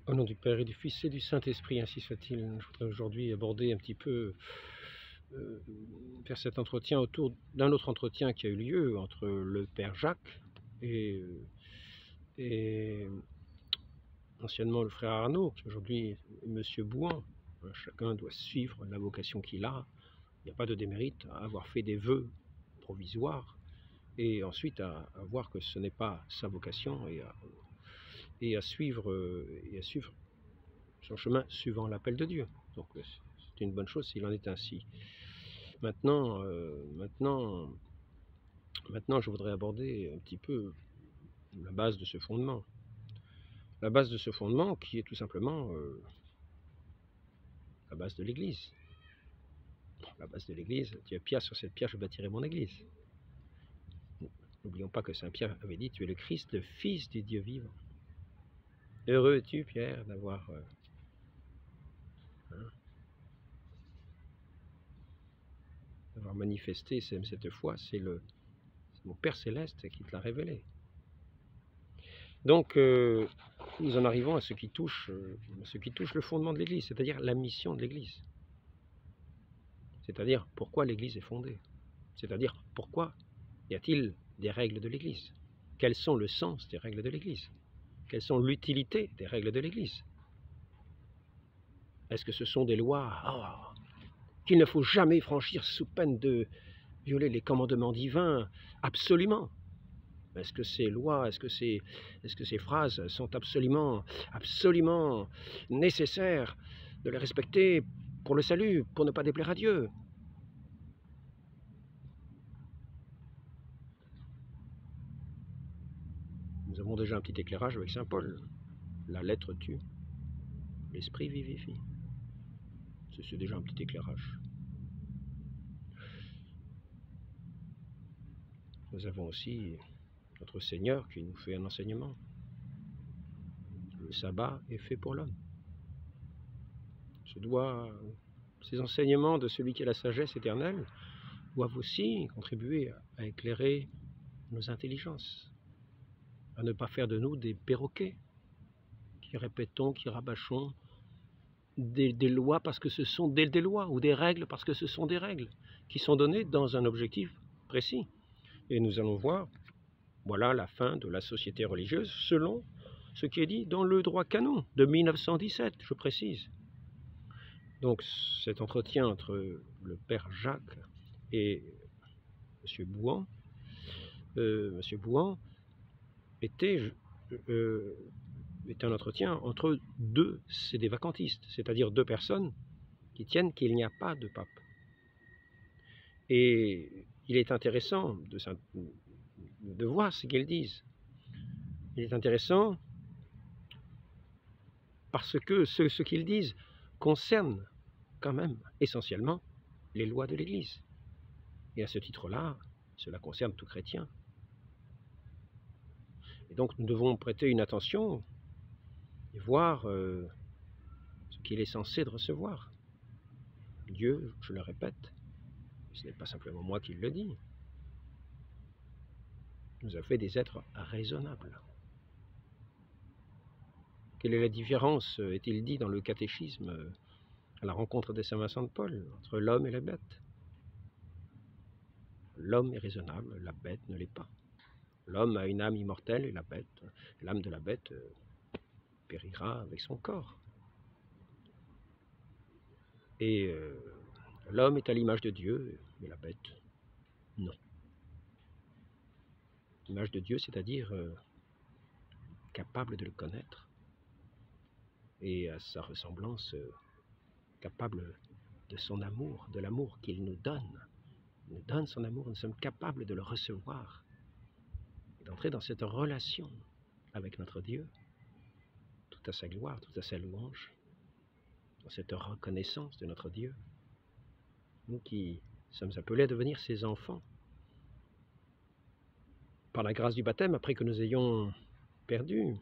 Au nom du Père et du Fils et du Saint-Esprit, ainsi soit-il. Je voudrais aujourd'hui aborder un petit peu, faire cet entretien autour d'un autre entretien qui a eu lieu entre le Père Jacques et, et anciennement le Frère Arnaud, qui aujourd'hui est Monsieur Bouhan. Chacun doit suivre la vocation qu'il a. Il n'y a pas de démérite à avoir fait des vœux provisoires et ensuite à voir que ce n'est pas sa vocation et à suivre son chemin suivant l'appel de Dieu. Donc c'est une bonne chose s'il en est ainsi. Maintenant, je voudrais aborder un petit peu la base de ce fondement. La base de ce fondement qui est tout simplement la base de l'Église. La base de l'Église, Dieu Pierre, sur cette pierre je bâtirai mon Église. N'oublions pas que Saint Pierre avait dit, tu es le Christ, le Fils du Dieu vivant. Heureux es-tu, Pierre, d'avoir manifesté cette foi, c'est mon Père Céleste qui te l'a révélé. Donc, nous en arrivons à ce qui touche le fondement de l'Église, c'est-à-dire la mission de l'Église. C'est-à-dire pourquoi l'Église est fondée. C'est-à-dire pourquoi y a-t-il des règles de l'Église? Quels sont le sens des règles de l'Église? Quelles sont l'utilité des règles de l'Église? Est-ce que ce sont des lois qu'il ne faut jamais franchir sous peine de violer les commandements divins? Absolument. Est-ce que ces lois, est-ce que ces phrases sont absolument nécessaires de les respecter pour le salut, pour ne pas déplaire à Dieu? Nous avons déjà un petit éclairage avec saint Paul. La lettre tue, l'esprit vivifie. C'est déjà un petit éclairage. Nous avons aussi notre Seigneur qui nous fait un enseignement. Le sabbat est fait pour l'homme. Ces enseignements de celui qui a la sagesse éternelle doivent aussi contribuer à éclairer nos intelligences, à ne pas faire de nous des perroquets qui répétons, qui rabâchons des lois parce que ce sont des lois, ou des règles parce que ce sont des règles, qui sont données dans un objectif précis. Et nous allons voir, voilà la fin de la société religieuse selon ce qui est dit dans le droit canon de 1917, je précise. Donc cet entretien entre le Père Jacques et M. Bouhan, était un entretien entre c'est des vacantistes, c'est-à-dire deux personnes qui tiennent qu'il n'y a pas de pape. Et il est intéressant de voir ce qu'ils disent. Il est intéressant parce que ce qu'ils disent concerne quand même essentiellement les lois de l'Église. Et à ce titre-là, cela concerne tout chrétien. Et donc nous devons prêter une attention et voir ce qu'il est censé de recevoir. Dieu, je le répète, ce n'est pas simplement moi qui le dis, nous a fait des êtres raisonnables. Quelle est la différence, est-il dit dans le catéchisme, à la rencontre de saint Vincent de Paul, entre l'homme et la bête? L'homme est raisonnable, la bête ne l'est pas. L'homme a une âme immortelle et l'âme de la bête périra avec son corps. Et l'homme est à l'image de Dieu, mais la bête, non. L'image de Dieu, c'est-à-dire capable de le connaître, et à sa ressemblance, capable de son amour, de l'amour qu'il nous donne. Il nous donne son amour, nous sommes capables de le recevoir, et d'entrer dans cette relation avec notre Dieu, tout à sa gloire, tout à sa louange, dans cette reconnaissance de notre Dieu. Nous qui sommes appelés à devenir ses enfants, par la grâce du baptême, après que nous ayons perdu,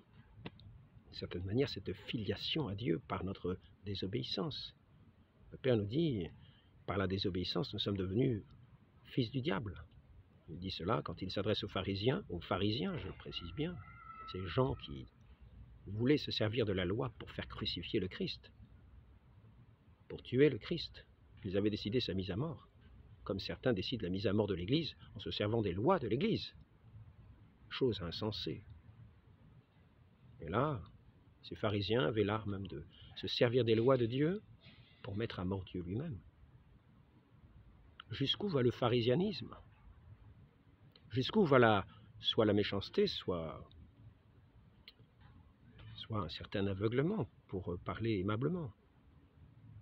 d'une certaine manière, cette filiation à Dieu par notre désobéissance. Le Père nous dit, par la désobéissance, nous sommes devenus fils du diable. Il dit cela quand il s'adresse aux pharisiens, je précise bien, ces gens qui voulaient se servir de la loi pour faire crucifier le Christ, pour tuer le Christ. Ils avaient décidé sa mise à mort, comme certains décident la mise à mort de l'Église en se servant des lois de l'Église. Chose insensée. Et là, ces pharisiens avaient l'art même de se servir des lois de Dieu pour mettre à mort Dieu lui-même. Jusqu'où va le pharisianisme? Jusqu'où va soit la méchanceté, soit un certain aveuglement, pour parler aimablement.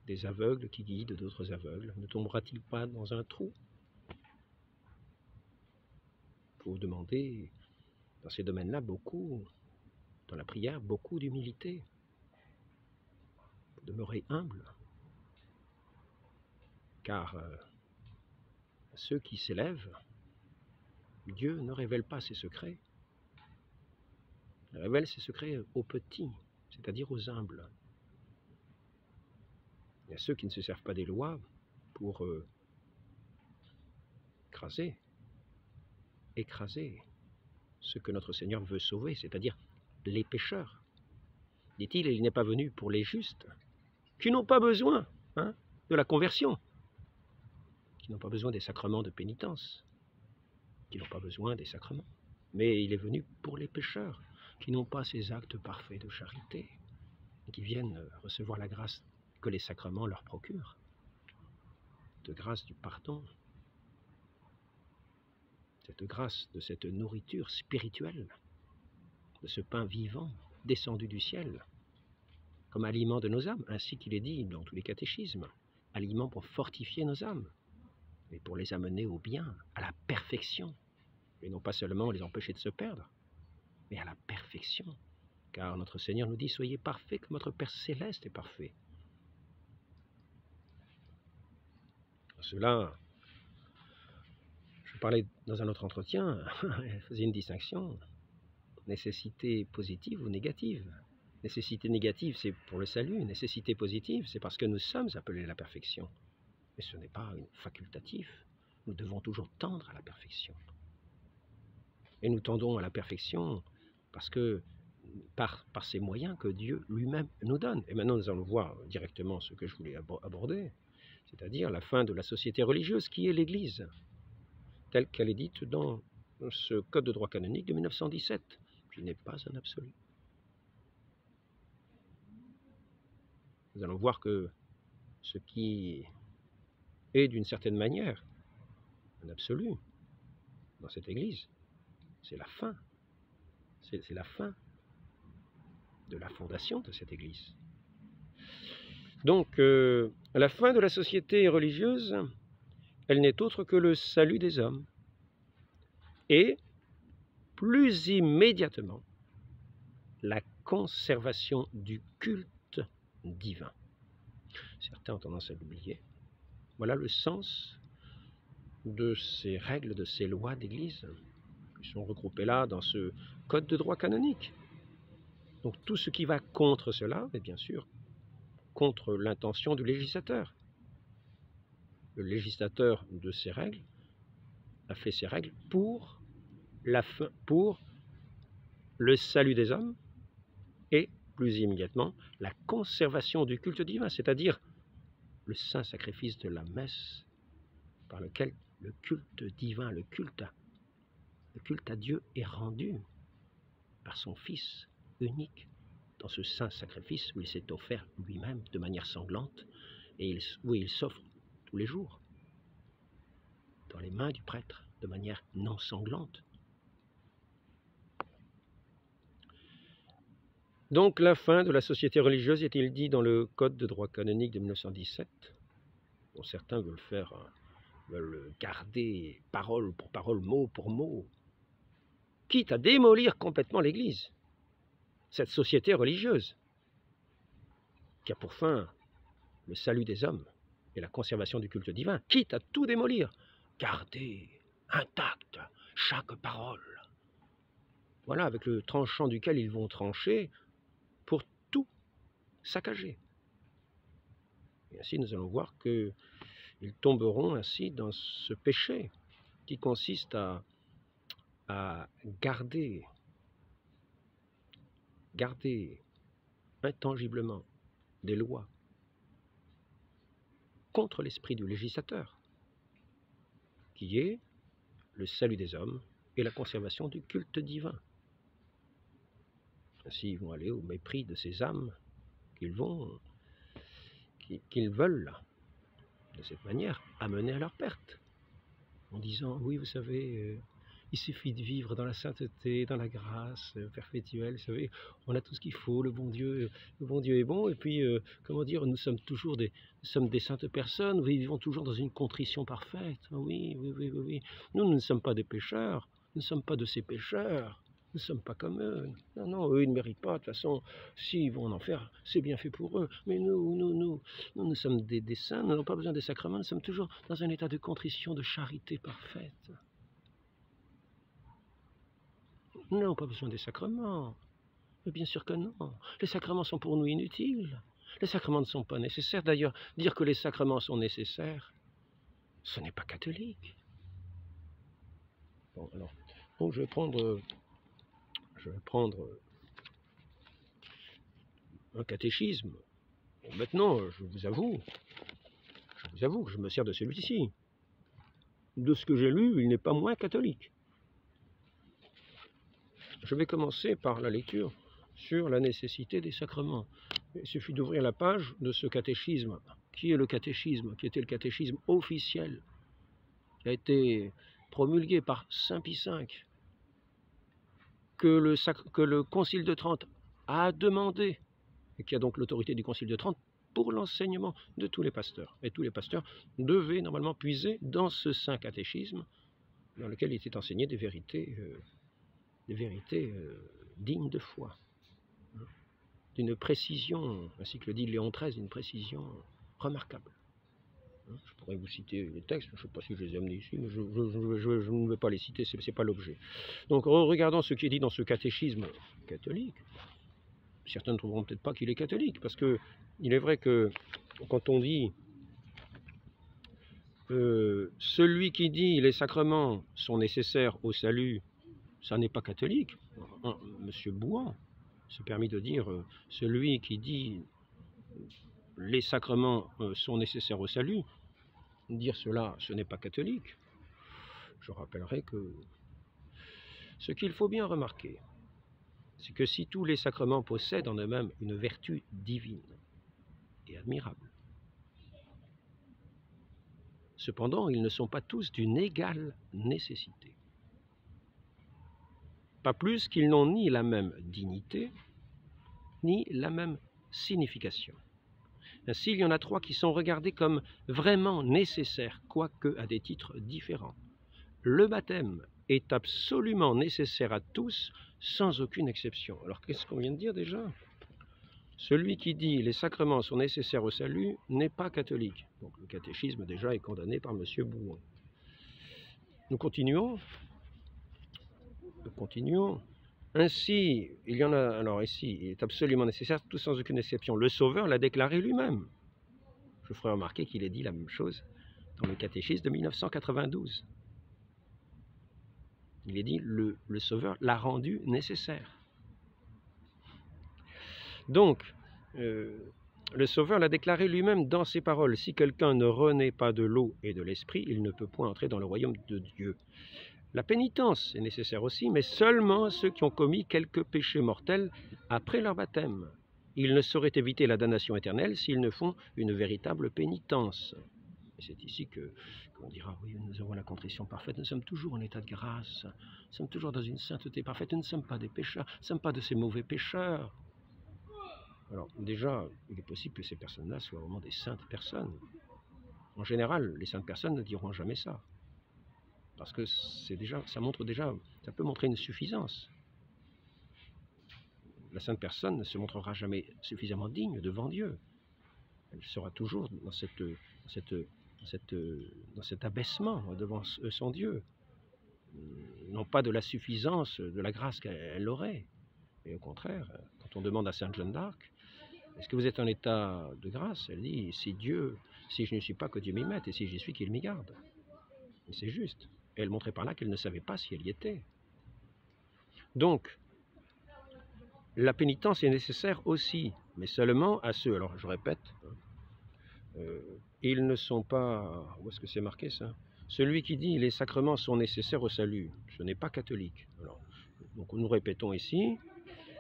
Des aveugles qui guident d'autres aveugles. Ne tombera-t-il pas dans un trou? Il faut demander, dans ces domaines-là, beaucoup, dans la prière, beaucoup d'humilité. Demeurer humble. Car à ceux qui s'élèvent, Dieu ne révèle pas ses secrets. Il révèle ses secrets aux petits, c'est-à-dire aux humbles. Il y a ceux qui ne se servent pas des lois pour écraser ce que notre Seigneur veut sauver, c'est-à-dire les pécheurs. Dit-il, il n'est pas venu pour les justes, qui n'ont pas besoin de la conversion, qui n'ont pas besoin des sacrements de pénitence, qui n'ont pas besoin des sacrements. Mais il est venu pour les pécheurs, qui n'ont pas ces actes parfaits de charité, et qui viennent recevoir la grâce que les sacrements leur procurent, de grâce du pardon, cette grâce de cette nourriture spirituelle, de ce pain vivant descendu du ciel, comme aliment de nos âmes, ainsi qu'il est dit dans tous les catéchismes, aliment pour fortifier nos âmes, mais pour les amener au bien, à la perfection, et non pas seulement les empêcher de se perdre, mais à la perfection, car notre Seigneur nous dit « Soyez parfaits comme votre Père Céleste est parfait ». Cela, je parlais dans un autre entretien, je faisais une distinction, nécessité positive ou négative. Nécessité négative, c'est pour le salut. Nécessité positive, c'est parce que nous sommes appelés à la perfection. Mais ce n'est pas facultatif. Nous devons toujours tendre à la perfection. Et nous tendons à la perfection parce que par ces moyens que Dieu lui-même nous donne. Et maintenant, nous allons voir directement ce que je voulais aborder, c'est-à-dire la fin de la société religieuse qui est l'Église, telle qu'elle est dite dans ce Code de droit canonique de 1917, qui n'est pas un absolu. Nous allons voir que ce qui est d'une certaine manière un absolu dans cette Église, c'est la fin. C'est la fin de la fondation de cette Église. Donc, à la fin de la société religieuse, elle n'est autre que le salut des hommes. Et, plus immédiatement, la conservation du culte divin. Certains ont tendance à l'oublier. Voilà le sens de ces règles, de ces lois d'Église, qui sont regroupées là dans ce code de droit canonique. Donc tout ce qui va contre cela, est bien sûr contre l'intention du législateur. Le législateur de ces règles a fait ces règles pour le salut des hommes et, plus immédiatement, la conservation du culte divin, c'est-à-dire le saint sacrifice de la messe par lequel le culte divin, le culte à Dieu est rendu par son Fils unique dans ce saint sacrifice où il s'est offert lui-même de manière sanglante et où il s'offre tous les jours dans les mains du prêtre de manière non sanglante. Donc la fin de la société religieuse est-il dit dans le Code de droit canonique de 1917, dont certains veulent garder parole pour parole, mot pour mot, quitte à démolir complètement l'Église, cette société religieuse, qui a pour fin le salut des hommes et la conservation du culte divin, quitte à tout démolir, garder intacte chaque parole. Voilà, avec le tranchant duquel ils vont trancher pour tout saccager. Et ainsi, nous allons voir qu'ils tomberont ainsi dans ce péché qui consiste à garder garder intangiblement des lois contre l'esprit du législateur, qui est le salut des hommes et la conservation du culte divin. Ainsi, ils vont aller au mépris de ces âmes qu'ils veulent, de cette manière, amener à leur perte, en disant, oui, vous savez, il suffit de vivre dans la sainteté, dans la grâce perpétuelle, vous savez, on a tout ce qu'il faut, le bon Dieu est bon, et puis, comment dire, nous sommes des saintes personnes, nous vivons toujours dans une contrition parfaite, oui, nous ne sommes pas des pécheurs, nous ne sommes pas de ces pécheurs, nous ne sommes pas comme eux, non, eux ils ne méritent pas, de toute façon, s'ils vont en enfer, c'est bien fait pour eux, mais nous sommes des saints, nous n'avons pas besoin des sacrements, nous sommes toujours dans un état de contrition, de charité parfaite. Nous n'avons pas besoin des sacrements. Mais bien sûr que non. Les sacrements sont pour nous inutiles. Les sacrements ne sont pas nécessaires. D'ailleurs, dire que les sacrements sont nécessaires, ce n'est pas catholique. Bon, alors, donc je vais prendre un catéchisme. Bon, maintenant, je vous avoue que je me sers de celui-ci. De ce que j'ai lu, il n'est pas moins catholique. Je vais commencer par la lecture sur la nécessité des sacrements. Il suffit d'ouvrir la page de ce catéchisme. Qui est le catéchisme? Qui était le catéchisme officiel, qui a été promulgué par Saint Pie V, que le Concile de Trente a demandé, et qui a donc l'autorité du Concile de Trente pour l'enseignement de tous les pasteurs. Et tous les pasteurs devaient normalement puiser dans ce saint catéchisme, dans lequel il était enseigné des vérités dignes de foi, d'une précision, ainsi que le dit Léon XIII, une précision remarquable. Je pourrais vous citer les textes, je ne sais pas si je les ai amenés ici, mais je ne vais pas les citer, ce n'est pas l'objet. Donc regardons ce qui est dit dans ce catéchisme catholique. Certains ne trouveront peut-être pas qu'il est catholique, parce que il est vrai que quand on dit celui qui dit les sacrements sont nécessaires au salut, ça n'est pas catholique. Monsieur Bouan se permet de dire celui qui dit les sacrements sont nécessaires au salut, dire cela, ce n'est pas catholique. Je rappellerai que ce qu'il faut bien remarquer, c'est que si tous les sacrements possèdent en eux-mêmes une vertu divine et admirable, cependant, ils ne sont pas tous d'une égale nécessité. Pas plus qu'ils n'ont ni la même dignité, ni la même signification. Ainsi, il y en a trois qui sont regardés comme vraiment nécessaires, quoique à des titres différents. Le baptême est absolument nécessaire à tous, sans aucune exception. Alors, qu'est-ce qu'on vient de dire déjà? Celui qui dit les sacrements sont nécessaires au salut n'est pas catholique. Donc, le catéchisme déjà est condamné par M. Bouan. Nous continuons. Ainsi, il y en a, alors ici, il est absolument nécessaire, tout sans aucune exception. Le Sauveur l'a déclaré lui-même. Je ferai remarquer qu'il est dit la même chose dans le catéchisme de 1992. Il est dit, le Sauveur l'a rendu nécessaire. Donc, le Sauveur l'a déclaré lui-même dans ses paroles. Si quelqu'un ne renaît pas de l'eau et de l'esprit, il ne peut point entrer dans le royaume de Dieu. La pénitence est nécessaire aussi, mais seulement à ceux qui ont commis quelques péchés mortels après leur baptême. Ils ne sauraient éviter la damnation éternelle s'ils ne font une véritable pénitence. Et c'est ici qu'on dira, oui, nous avons la contrition parfaite, nous sommes toujours en état de grâce, nous sommes toujours dans une sainteté parfaite, nous ne sommes pas des pécheurs, nous ne sommes pas de ces mauvais pécheurs. Alors déjà, il est possible que ces personnes-là soient vraiment des saintes personnes. En général, les saintes personnes ne diront jamais ça. Parce que ça peut montrer une suffisance. La sainte personne ne se montrera jamais suffisamment digne devant Dieu. Elle sera toujours dans cet abaissement devant son Dieu. Non pas de la suffisance, de la grâce qu'elle aurait. Mais au contraire, quand on demande à Sainte Jeanne d'Arc, est-ce que vous êtes en état de grâce? Elle dit, si je ne suis pas, que Dieu m'y mette, et si j'y suis, qu'il m'y garde. Et c'est juste. Et elle montrait par là qu'elle ne savait pas si elle y était. Donc, la pénitence est nécessaire aussi, mais seulement à ceux, alors je répète, ils ne sont pas, où est-ce que c'est marqué ça? Celui qui dit les sacrements sont nécessaires au salut, ce n'est pas catholique. Alors, donc nous répétons ici,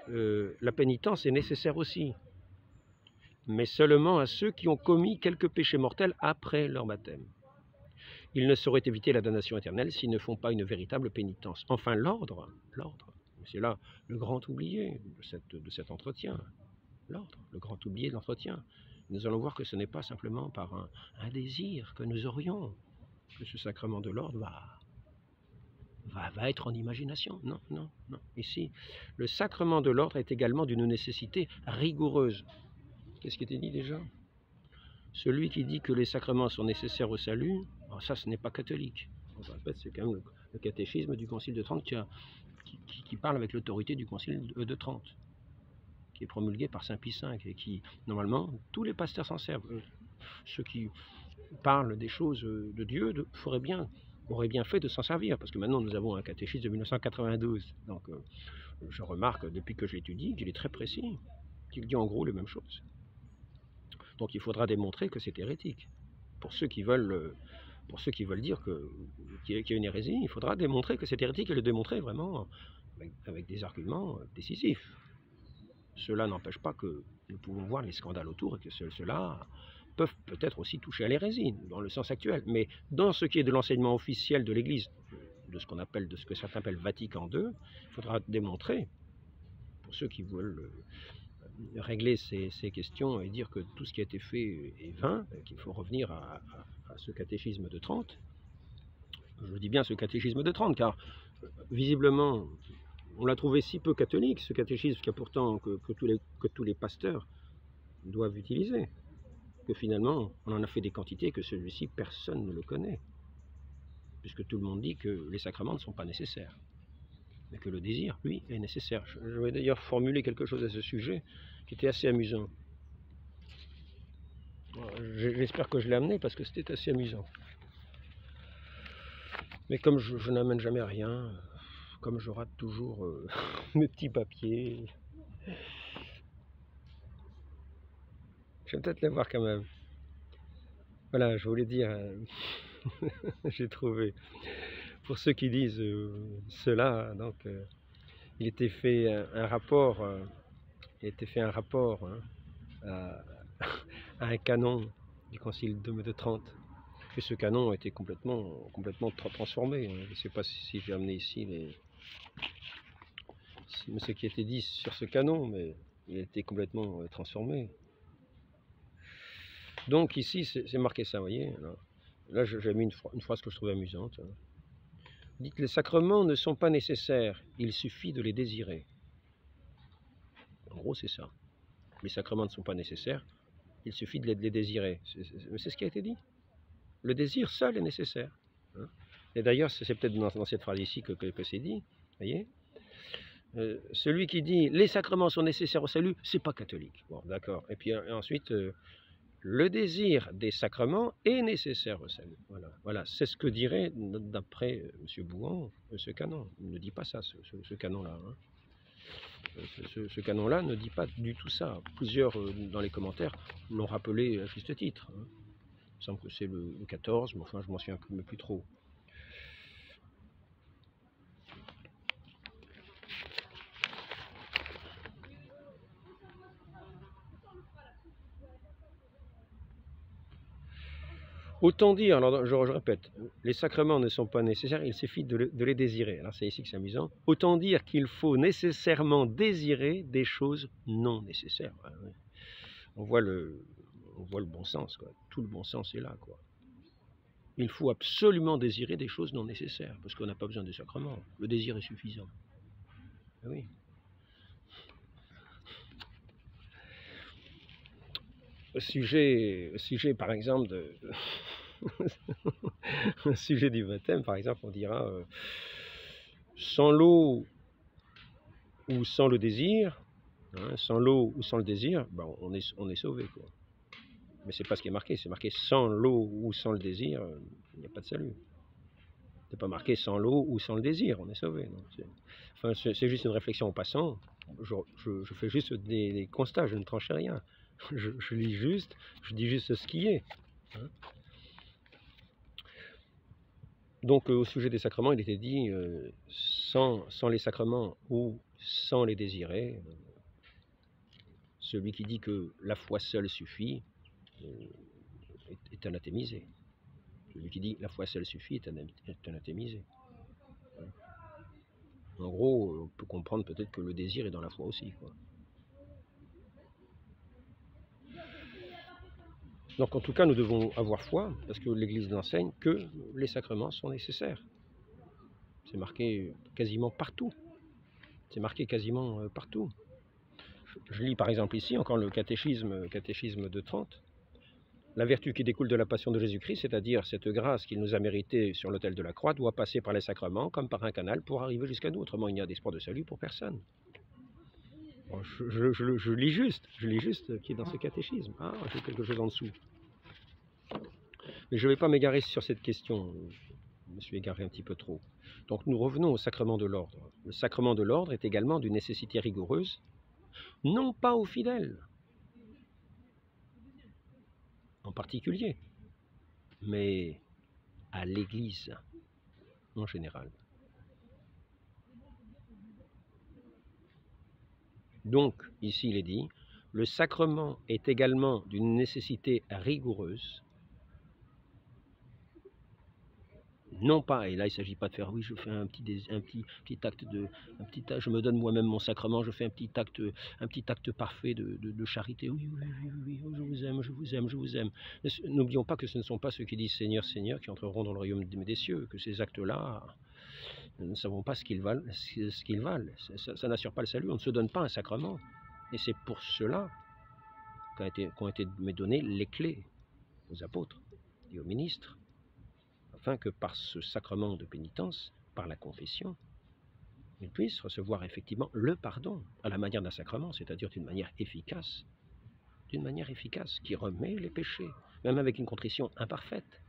la pénitence est nécessaire aussi, mais seulement à ceux qui ont commis quelques péchés mortels après leur baptême. Ils ne sauraient éviter la damnation éternelle s'ils ne font pas une véritable pénitence. Enfin, l'ordre, c'est là le grand oublié de cet entretien, l'ordre, le grand oublié de l'entretien. Nous allons voir que ce n'est pas simplement par un désir que nous aurions que ce sacrement de l'ordre va être en imagination. Non, non, non. Ici, le sacrement de l'ordre est également d'une nécessité rigoureuse. Qu'est-ce qui était dit déjà? Celui qui dit que les sacrements sont nécessaires au salut, alors ça, ce n'est pas catholique. Je répète, c'est quand même le catéchisme du Concile de Trente qui parle avec l'autorité du Concile de Trente, qui est promulgué par Saint Pie V et qui, normalement, tous les pasteurs s'en servent. Ceux qui parlent des choses de Dieu auraient bien fait de s'en servir, parce que maintenant nous avons un catéchisme de 1992. Donc je remarque, depuis que je l'étudie, qu'il est très précis, qu'il dit en gros les mêmes choses. Donc il faudra démontrer que c'est hérétique. Pour ceux qui veulent dire qu'il y a une hérésie, il faudra démontrer que c'est hérétique et le démontrer vraiment avec des arguments décisifs. Cela n'empêche pas que nous pouvons voir les scandales autour et que cela peuvent peut-être aussi toucher à l'hérésie, dans le sens actuel. Mais dans ce qui est de l'enseignement officiel de l'Église, de ce que certains appellent Vatican II, il faudra démontrer, pour ceux qui veulent régler ces questions et dire que tout ce qui a été fait est vain, qu'il faut revenir à ce catéchisme de Trente. Je dis bien ce catéchisme de Trente, car visiblement, on l'a trouvé si peu catholique, ce catéchisme que tous les pasteurs doivent utiliser, que finalement, on en a fait des quantités que celui-ci, personne ne le connaît, puisque tout le monde dit que les sacrements ne sont pas nécessaires, mais que le désir, lui, est nécessaire. Je vais d'ailleurs formuler quelque chose à ce sujet qui était assez amusant. J'espère que je l'ai amené parce que c'était assez amusant. Mais comme je n'amène jamais rien, comme je rate toujours mes petits papiers, je vais peut-être les voir quand même. Voilà, je voulais dire, j'ai trouvé, pour ceux qui disent cela, donc il était fait un rapport, à un canon du Concile de Trente. Et ce canon a été complètement transformé. Je ne sais pas si j'ai amené ici ce qui a été dit sur ce canon, mais il a été complètement transformé. Donc ici, c'est marqué ça, vous voyez. Là, j'ai mis une phrase que je trouvais amusante. Dites, les sacrements ne sont pas nécessaires, il suffit de les désirer. En gros, c'est ça. Les sacrements ne sont pas nécessaires, il suffit de les désirer. C'est ce qui a été dit. Le désir seul est nécessaire. Et d'ailleurs, c'est peut-être dans cette phrase ici que c'est dit, voyez. Celui qui dit les sacrements sont nécessaires au salut, c'est pas catholique. Bon, d'accord. Et puis ensuite, le désir des sacrements est nécessaire au salut. Voilà. C'est ce que dirait, d'après M. Bouhan, ce canon. Il ne dit pas ça, ce canon-là. Ce canon-là ne dit pas du tout ça. Plusieurs, dans les commentaires, l'ont rappelé à juste titre. Il me semble que c'est le 14, mais enfin, je m'en souviens plus trop. Autant dire, alors je répète, les sacrements ne sont pas nécessaires, il suffit de les désirer. Alors c'est ici que c'est amusant. Autant dire qu'il faut nécessairement désirer des choses non nécessaires. On voit le bon sens, quoi. Tout le bon sens est là, quoi. Il faut absolument désirer des choses non nécessaires, parce qu'on n'a pas besoin des sacrements. Le désir est suffisant. Oui. Au sujet par exemple, au sujet du baptême, par exemple, on dira sans l'eau ou sans le désir, sans l'eau ou sans le désir, ben, on est sauvé, quoi. Mais c'est pas ce qui est marqué, c'est marqué sans l'eau ou sans le désir, il n'y a pas de salut. C'est pas marqué sans l'eau ou sans le désir, on est sauvé. C'est juste une réflexion en passant. Je fais juste des constats, je ne tranche rien. Je lis juste, je dis juste ce qui est. Hein. Donc au sujet des sacrements, il était dit sans les sacrements ou sans les désirer, celui qui dit que la foi seule suffit est anathémisé. Celui qui dit la foi seule suffit est anathémisé. En gros, on peut comprendre peut-être que le désir est dans la foi aussi, quoi. Donc en tout cas, nous devons avoir foi, parce que l'Église enseigne que les sacrements sont nécessaires. C'est marqué quasiment partout. C'est marqué quasiment partout. Je lis par exemple ici encore le catéchisme de Trente. La vertu qui découle de la passion de Jésus-Christ, c'est-à-dire cette grâce qu'il nous a méritée sur l'autel de la croix, doit passer par les sacrements comme par un canal pour arriver jusqu'à nous. Autrement, il n'y a d'espoir de salut pour personne. Bon, je lis juste ce qui est dans ce catéchisme. Ah, j'ai quelque chose en dessous. Mais je ne vais pas m'égarer sur cette question. Je me suis égaré un petit peu trop. Donc nous revenons au sacrement de l'ordre. Le sacrement de l'ordre est également d'une nécessité rigoureuse, non pas aux fidèles en particulier, mais à l'Église en général. Donc, ici il est dit, le sacrement est également d'une nécessité rigoureuse, non pas, et là il ne s'agit pas de faire, oui, je fais un petit acte je me donne moi-même mon sacrement, je fais un petit acte parfait de charité, oui, je vous aime, je vous aime, je vous aime. N'oublions pas que ce ne sont pas ceux qui disent Seigneur, Seigneur qui entreront dans le royaume des cieux, que ces actes-là, nous ne savons pas ce qu'ils valent, ça n'assure pas le salut, on ne se donne pas un sacrement. Et c'est pour cela qu'ont été données les clés aux apôtres et aux ministres, afin que par ce sacrement de pénitence, par la confession, ils puissent recevoir effectivement le pardon à la manière d'un sacrement, c'est-à-dire d'une manière efficace, qui remet les péchés, même avec une contrition imparfaite.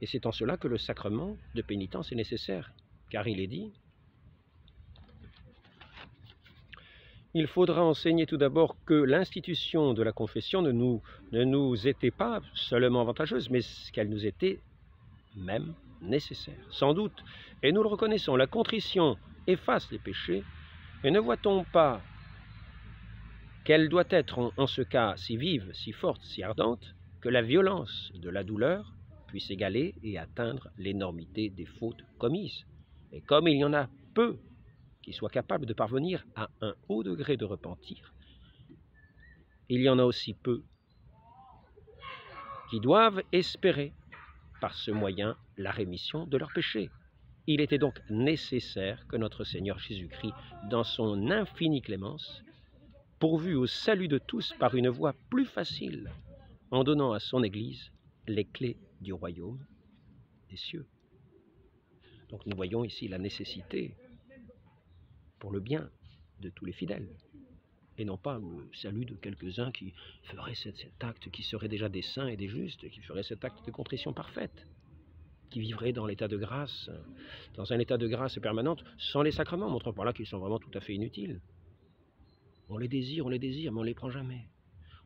Et c'est en cela que le sacrement de pénitence est nécessaire, car il est dit, il faudra enseigner tout d'abord que l'institution de la confession ne nous était pas seulement avantageuse, mais qu'elle nous était même nécessaire, sans doute. Et nous le reconnaissons, la contrition efface les péchés, et ne voit-on pas qu'elle doit être en ce cas si vive, si forte, si ardente, que la violence de la douleur puisse égaler et atteindre l'énormité des fautes commises. Et comme il y en a peu qui soient capables de parvenir à un haut degré de repentir, il y en a aussi peu qui doivent espérer par ce moyen la rémission de leurs péchés. Il était donc nécessaire que notre Seigneur Jésus-Christ, dans son infinie clémence, pourvu au salut de tous par une voie plus facile, en donnant à son Église les clés du royaume des cieux. Donc nous voyons ici la nécessité pour le bien de tous les fidèles, et non pas le salut de quelques-uns qui feraient cet acte, qui seraient déjà des saints et des justes, qui feraient cet acte de contrition parfaite, qui vivraient dans l'état de grâce, dans un état de grâce permanente, sans les sacrements, montrant par là qu'ils sont vraiment tout à fait inutiles. On les désire, mais on ne les prend jamais.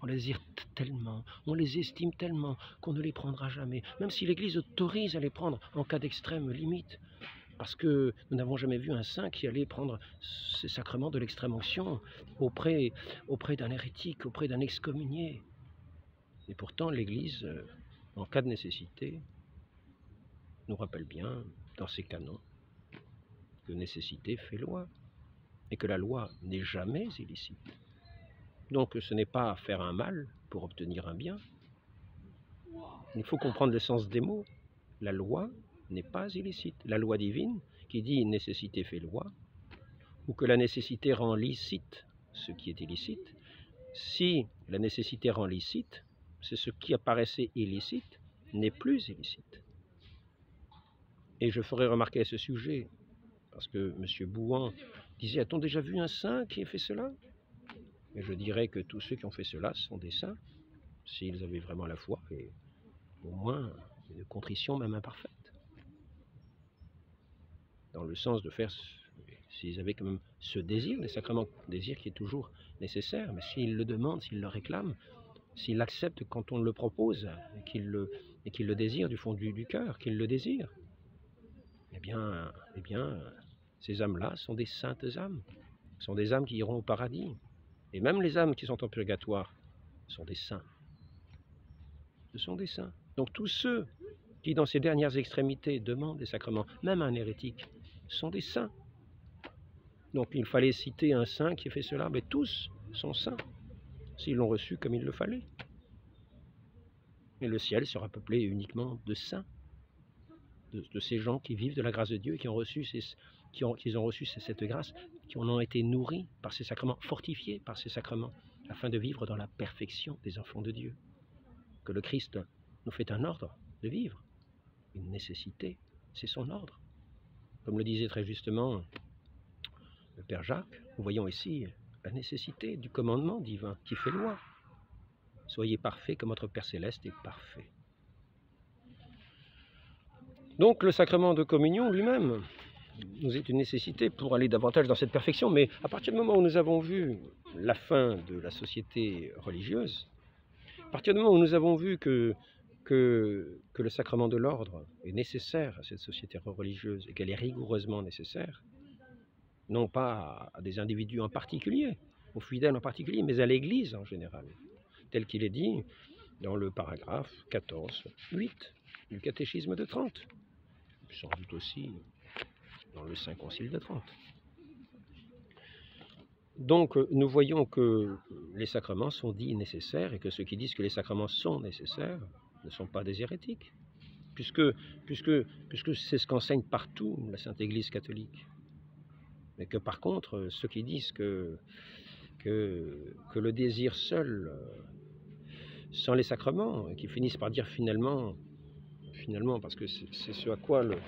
On les désire tellement, on les estime tellement qu'on ne les prendra jamais, même si l'Église autorise à les prendre en cas d'extrême limite, parce que nous n'avons jamais vu un saint qui allait prendre ces sacrements de l'extrême onction auprès d'un hérétique, auprès d'un excommunié. Et pourtant l'Église, en cas de nécessité, nous rappelle bien, dans ses canons, que nécessité fait loi, et que la loi n'est jamais illicite. Donc ce n'est pas faire un mal pour obtenir un bien. Il faut comprendre le sens des mots. La loi n'est pas illicite. La loi divine, qui dit nécessité fait loi, ou que la nécessité rend licite ce qui est illicite, si la nécessité rend licite, c'est ce qui apparaissait illicite n'est plus illicite. Et je ferai remarquer à ce sujet, parce que M. Bouhan disait, a-t-on déjà vu un saint qui ait fait cela? Et je dirais que tous ceux qui ont fait cela sont des saints, s'ils avaient vraiment la foi, et au moins une contrition même imparfaite. dans le sens de faire, s'ils avaient quand même ce désir des sacrements, désir qui est toujours nécessaire, mais s'ils le demandent, s'ils le réclament, s'ils l'acceptent quand on le propose, et qu'ils le désirent du fond du cœur, qu'ils le désirent, eh bien, ces âmes-là sont des saintes âmes, sont des âmes qui iront au paradis. Et même les âmes qui sont en purgatoire sont des saints. Ce sont des saints. Donc tous ceux qui, dans ces dernières extrémités, demandent des sacrements, même un hérétique, sont des saints. Donc il fallait citer un saint qui a fait cela, mais tous sont saints, s'ils l'ont reçu comme il le fallait. Et le ciel sera peuplé uniquement de saints, de ces gens qui vivent de la grâce de Dieu et qui ont reçu, cette grâce, qui en ont été nourris par ces sacrements, fortifiés par ces sacrements, afin de vivre dans la perfection des enfants de Dieu. Que le Christ nous fait un ordre de vivre, une nécessité, c'est son ordre. Comme le disait très justement le Père Jacques, nous voyons ici la nécessité du commandement divin qui fait loi. Soyez parfaits comme votre Père Céleste est parfait. Donc le sacrement de communion lui-même nous est une nécessité pour aller davantage dans cette perfection, mais à partir du moment où nous avons vu la fin de la société religieuse, à partir du moment où nous avons vu que le sacrement de l'ordre est nécessaire à cette société religieuse et qu'elle est rigoureusement nécessaire, non pas à des individus en particulier, aux fidèles en particulier, mais à l'Église en général, tel qu'il est dit dans le paragraphe 14.8 du catéchisme de Trente, sans doute aussi dans le Saint Concile de Trente. Donc nous voyons que les sacrements sont dits nécessaires et que ceux qui disent que les sacrements sont nécessaires ne sont pas des hérétiques, puisque c'est ce qu'enseigne partout la Sainte Église catholique. Mais que par contre, ceux qui disent que le désir seul, sans les sacrements, et qui finissent par dire finalement, parce que c'est ce à quoi le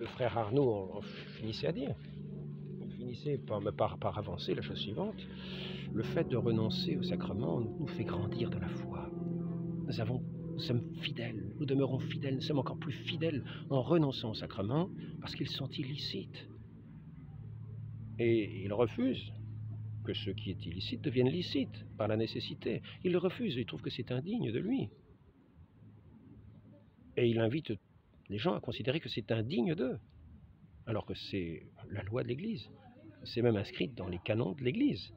frère Arnaud en finissait à dire, il finissait par avancer la chose suivante: le fait de renoncer au sacrement nous fait grandir de la foi. Nous sommes fidèles, nous demeurons fidèles, nous sommes encore plus fidèles en renonçant au sacrement parce qu'ils sont illicites. Et il refuse que ce qui est illicite devienne licite par la nécessité. Il le refuse, il trouve que c'est indigne de lui. Et il invite les gens à considérer que c'est indigne d'eux, alors que c'est la loi de l'Église. C'est même inscrit dans les canons de l'Église.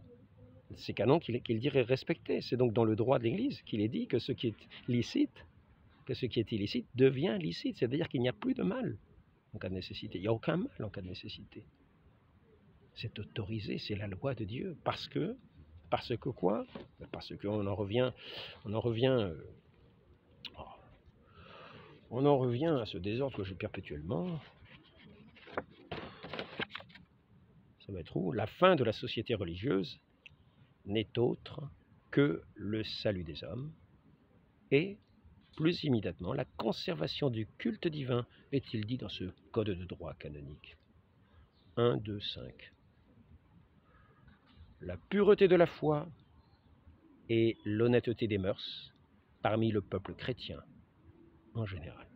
Ces canons qu'il dirait respecter. C'est donc dans le droit de l'Église qu'il est dit que ce qui est licite, que ce qui est illicite devient licite. C'est-à-dire qu'il n'y a plus de mal en cas de nécessité. Il n'y a aucun mal en cas de nécessité. C'est autorisé, c'est la loi de Dieu. Parce que quoi? Parce qu'on en revient à ce désordre que j'ai perpétuellement. Ça va être où? La fin de la société religieuse n'est autre que le salut des hommes et, plus immédiatement, la conservation du culte divin, est-il dit dans ce code de droit canonique. 1, 2, 5. La pureté de la foi et l'honnêteté des mœurs parmi le peuple chrétien en général.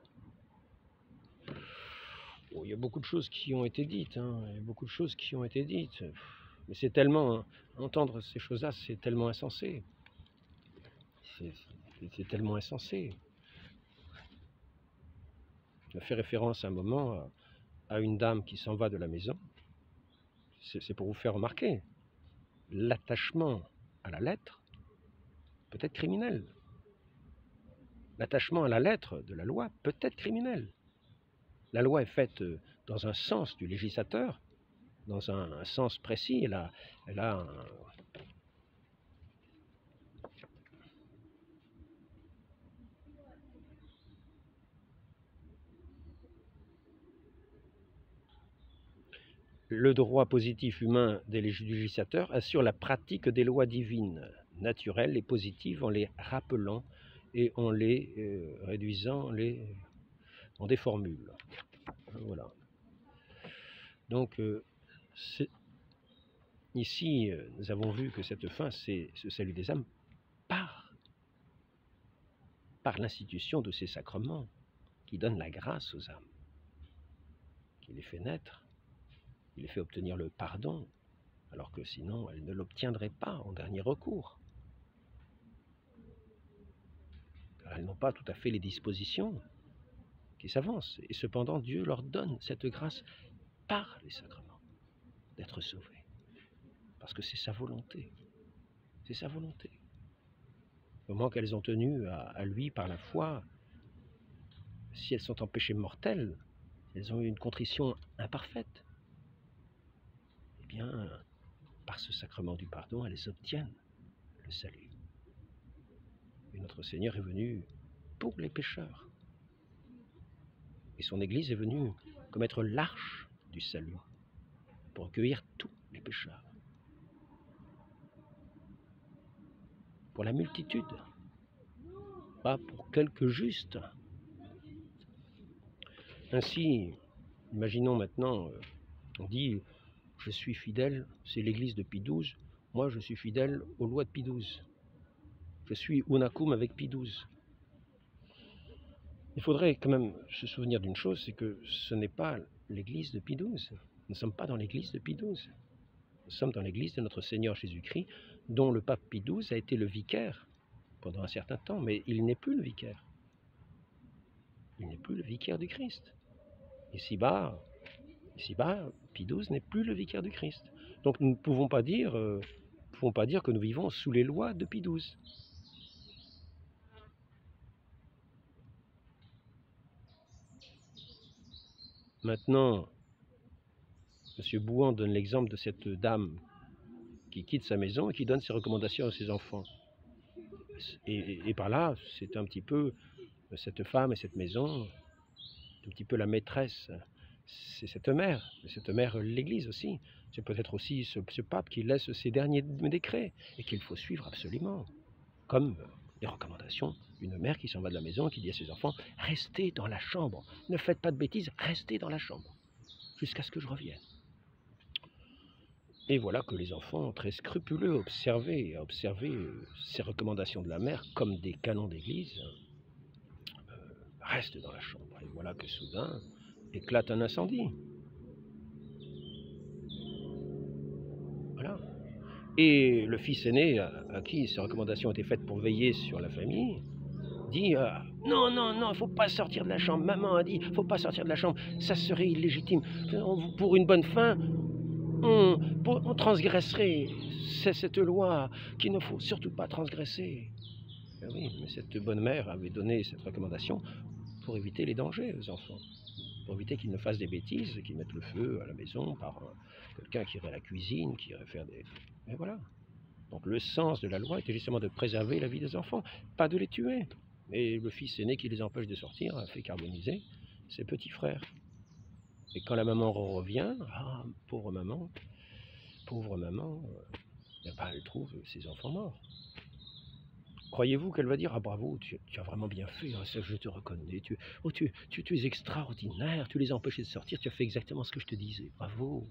Il y a beaucoup de choses qui ont été dites, mais c'est tellement, entendre ces choses-là, c'est tellement insensé. C'est tellement insensé. Je fais référence à un moment à une dame qui s'en va de la maison. C'est pour vous faire remarquer, l'attachement à la lettre peut être criminel. L'attachement à la lettre de la loi peut être criminel. La loi est faite dans un sens du législateur, dans un sens précis. Elle a un... Le droit positif humain des législateurs assure la pratique des lois divines, naturelles et positives, en les rappelant et en les réduisant en des formules. Voilà. Donc, ici, nous avons vu que cette fin, c'est ce salut des âmes par l'institution de ces sacrements qui donnent la grâce aux âmes, qui les fait naître Il les fait obtenir le pardon, alors que sinon elles ne l'obtiendraient pas en dernier recours. Car elles n'ont pas tout à fait les dispositions qui s'avancent. Et cependant, Dieu leur donne cette grâce par les sacrements d'être sauvés. Parce que c'est sa volonté. C'est sa volonté. Au moment qu'elles ont tenu à lui par la foi, si elles sont en péché mortel, elles ont eu une contrition imparfaite, eh bien, par ce sacrement du pardon, elles obtiennent le salut. Et notre Seigneur est venu pour les pécheurs. Et son Église est venue comme être l'arche du salut, pour accueillir tous les pécheurs. Pour la multitude, pas pour quelques justes. Ainsi, imaginons maintenant, on dit, je suis fidèle, c'est l'Église de Pie XII, moi je suis fidèle aux lois de Pie XII. Je suis unacum avec Pie XII. Il faudrait quand même se souvenir d'une chose, c'est que ce n'est pas l'Église de Pie XII. Nous ne sommes pas dans l'Église de Pie XII. Nous sommes dans l'Église de notre Seigneur Jésus-Christ, dont le pape Pie XII a été le vicaire pendant un certain temps, mais il n'est plus le vicaire. Il n'est plus le vicaire du Christ. Ici-bas, Pie XII n'est plus le vicaire du Christ. Donc nous ne pouvons pas dire que nous vivons sous les lois de Pie XII. Maintenant, M. Bouhan donne l'exemple de cette dame qui quitte sa maison et qui donne ses recommandations à ses enfants. Et par là, c'est un petit peu cette femme et cette maison, un petit peu la maîtresse. C'est cette mère l'Église aussi. C'est peut-être aussi ce pape qui laisse ses derniers décrets et qu'il faut suivre absolument. Comme les recommandations d'une mère qui s'en va de la maison et qui dit à ses enfants « Restez dans la chambre, ne faites pas de bêtises, restez dans la chambre, jusqu'à ce que je revienne. » Et voilà que les enfants, très scrupuleux, observaient ces recommandations de la mère comme des canons d'église, restent dans la chambre. Et voilà que soudain éclate un incendie. Voilà. Et le fils aîné, à qui ces recommandations étaient faites pour veiller sur la famille, dit non, non, non, il ne faut pas sortir de la chambre. Maman a dit, il ne faut pas sortir de la chambre, ça serait illégitime. Pour une bonne fin, on transgresserait cette loi qu'il ne faut surtout pas transgresser. Ben oui, mais cette bonne mère avait donné cette recommandation pour éviter les dangers aux enfants, pour éviter qu'ils ne fassent des bêtises, qu'ils mettent le feu à la maison par quelqu'un qui irait à la cuisine, qui irait faire des... Et voilà. Donc le sens de la loi était justement de préserver la vie des enfants, pas de les tuer. Et le fils aîné qui les empêche de sortir a fait carboniser ses petits frères. Et quand la maman revient, ah, pauvre maman, elle trouve ses enfants morts. Croyez-vous qu'elle va dire « Ah bravo, tu as vraiment bien fait, je te reconnais, tu es extraordinaire, tu les as empêchés de sortir, tu as fait exactement ce que je te disais, bravo !»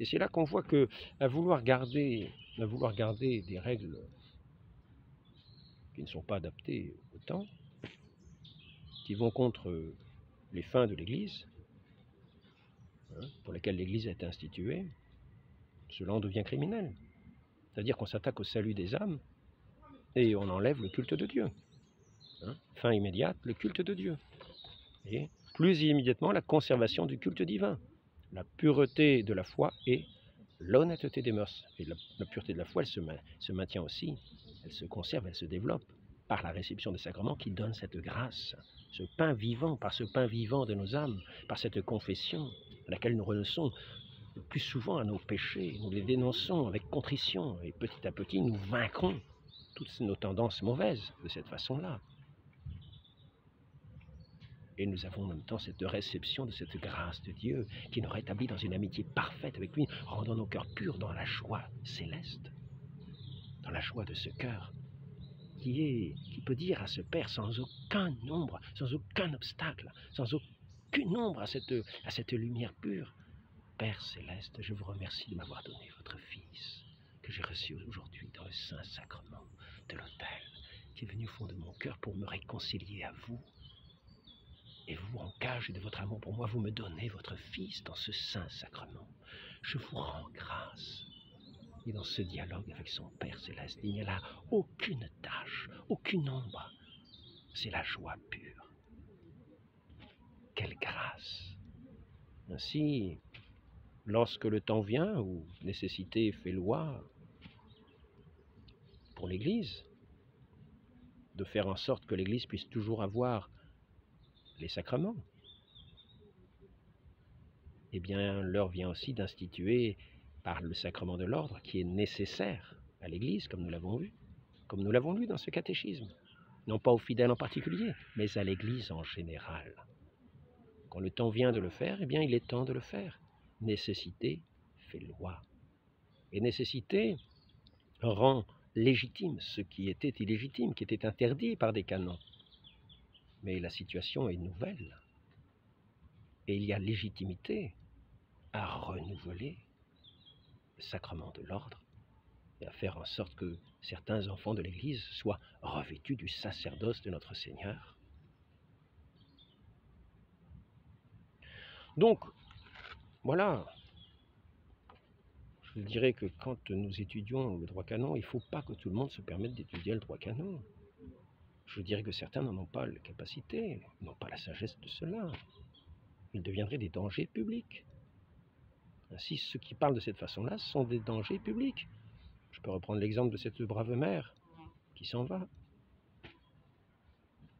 Et c'est là qu'on voit qu'à vouloir garder des règles qui ne sont pas adaptées au temps, qui vont contre les fins de l'Église, pour lesquelles l'Église a été instituée, cela en devient criminel. C'est-à-dire qu'on s'attaque au salut des âmes et on enlève le culte de Dieu. Fin immédiate, le culte de Dieu. Et plus immédiatement, la conservation du culte divin. La pureté de la foi et l'honnêteté des mœurs. Et la pureté de la foi, elle se maintient aussi, elle se conserve, elle se développe par la réception des sacrements qui donnent cette grâce, ce pain vivant, par ce pain vivant de nos âmes, par cette confession à laquelle nous renonçons le plus souvent à nos péchés, nous les dénonçons avec contrition et petit à petit nous vaincrons toutes nos tendances mauvaises de cette façon-là. Et nous avons en même temps cette réception de cette grâce de Dieu qui nous rétablit dans une amitié parfaite avec lui, rendant nos cœurs purs dans la joie céleste, dans la joie de ce cœur qui peut dire à ce Père sans aucun ombre, sans aucun obstacle, sans aucune ombre à cette lumière pure. Père céleste, je vous remercie de m'avoir donné votre Fils, que j'ai reçu aujourd'hui dans le Saint-Sacrement de l'autel, qui est venu au fond de mon cœur pour me réconcilier à vous. Et vous, en gage de votre amour pour moi, vous me donnez votre Fils dans ce Saint-Sacrement. je vous rends grâce. Et dans ce dialogue avec son Père céleste, il n'y a là aucune tache, aucune ombre. C'est la joie pure. Quelle grâce! Ainsi, lorsque le temps vient où nécessité fait loi pour l'Église, de faire en sorte que l'Église puisse toujours avoir les sacrements, eh bien, l'heure vient aussi d'instituer par le sacrement de l'ordre, qui est nécessaire à l'Église, comme nous l'avons vu, comme nous l'avons lu dans ce catéchisme, non pas aux fidèles en particulier, mais à l'Église en général. Quand le temps vient de le faire, eh bien, il est temps de le faire. Nécessité fait loi. Et nécessité rend légitime ce qui était illégitime, qui était interdit par des canons. Mais la situation est nouvelle. Et il y a légitimité à renouveler le sacrement de l'ordre et à faire en sorte que certains enfants de l'Église soient revêtus du sacerdoce de notre Seigneur. Donc, voilà, je dirais que quand nous étudions le droit canon, il ne faut pas que tout le monde se permette d'étudier le droit canon. Je dirais que certains n'en ont pas la capacité, n'ont pas la sagesse de cela. Ils deviendraient des dangers publics. Ainsi, ceux qui parlent de cette façon-là sont des dangers publics. Je peux reprendre l'exemple de cette brave mère qui s'en va.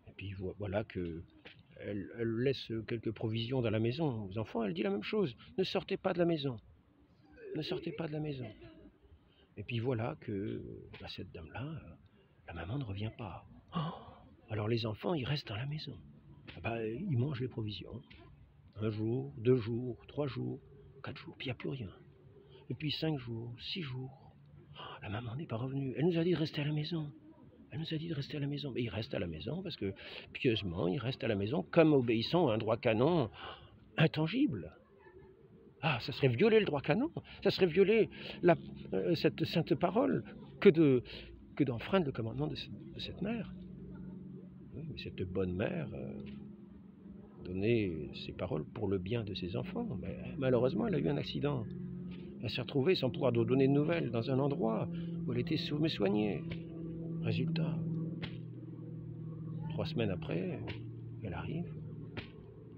Et puis voilà que elle laisse quelques provisions dans la maison aux enfants. Elle dit la même chose. Ne sortez pas de la maison. Ne sortez pas de la maison. Et puis voilà que cette dame-là, la maman ne revient pas. Alors les enfants, ils restent dans la maison. Ils mangent les provisions. 1 jour, 2 jours, 3 jours, 4 jours, puis il n'y a plus rien. Et puis 5 jours, 6 jours. La maman n'est pas revenue. Elle nous a dit de rester à la maison. Elle nous a dit de rester à la maison. Mais il reste à la maison parce que, pieusement, il reste à la maison comme obéissant à un droit canon intangible. Ah, ça serait violer le droit canon. Ça serait violer cette sainte parole que d'enfreindre le commandement de cette mère. Oui, mais cette bonne mère donnait ses paroles pour le bien de ses enfants. Mais malheureusement, elle a eu un accident. Elle s'est retrouvée sans pouvoir donner de nouvelles dans un endroit où elle était soignée. Résultat, 3 semaines après, elle arrive,